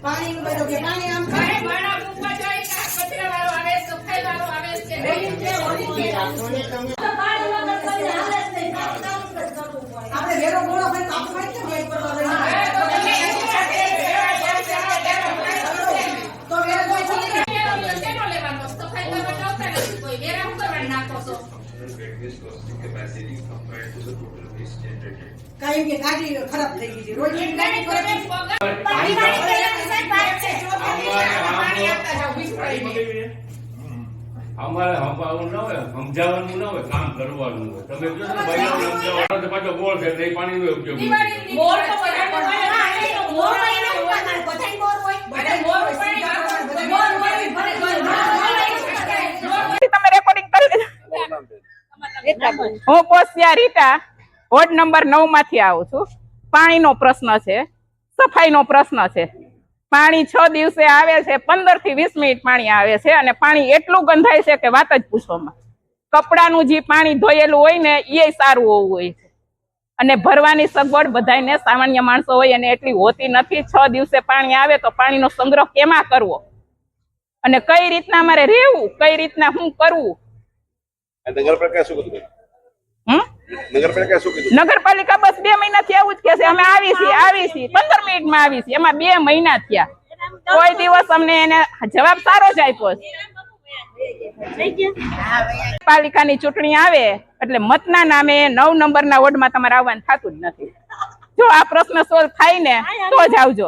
પાણી નું બધું કે પાણી આમ ખાય બાણા મૂકવા જાય કે કચરા વાળો આવે સફાઈ વાળો આવે છે નહીં કે હોતી છે પાણી વગર કોઈ હાલે જ નહીં કામ જ કરવું પડે આપણે વેરો ગોળો ભાઈ કામ ભાઈ કે ભાઈ કરવા તો વેરો કોઈ કેનો લેવાનો સફાઈ કરવા આવતા નથી કોઈ વેરા હું કરવા નાખો છો કઈ કે ગાડી ખરાબ થઈ ગઈ છે રોજ એક ગાડી પાણી અમારે હંપાવવાનું ના હોય, સમજાવવાનું ના હોય, કામ કરવાનું હોય. તમે જો ને ભાઈઓ સમજાવવાનો તો પાછો બોર છે તો એ પાણીનો ઉપયોગ બોર તો બધા બોર એને ઉપર ના બધાય બોર હોય બધા બોર પાણી બોર હોય તમે રેકોર્ડિંગ કરી લેજો. હું કોસિયા રીટા વોર્ડ નંબર 9 માંથી આવું છું. પાણીનો પ્રશ્ન છે, સફાઈનો પ્રશ્ન છે. પાણી 6 દિવસે આવે છે, 15 થી 20 મિનિટ પાણી આવે છે અને પાણી એટલું ગંધાય છે કે વાત જ પૂછોમાં. કપડાનું જે પાણી ધોયેલું હોય ને એ સારું હોવું હોય છે અને ભરવાની સગવડ બધાને સામાન્ય માણસો હોય અને એટલી હોતી નથી. 6 દિવસે પાણી આવે તો પાણીનો સંગ્રહ કેમાં કરવો અને કઈ રીતના અમારે રહેવું, કઈ રીતના શું કરવું. નગરપાલિકા બસ 2 મહિનાથી આવું જ કે છે અમે આવી છીએ 15 મિનિટમાં આવી છીએ. એમાં 2 મહિના થયા, કોઈ દિવસ અમને એને જવાબ સારો જ આપ્યો છે. પાલિકાની ચૂંટણી આવે એટલે મતના નામે 9 નંબરના વોર્ડમાં તમારે આવવાનું થતું જ નથી. જો આ પ્રશ્ન સોલ્વ થાય ને તો જ આવજો.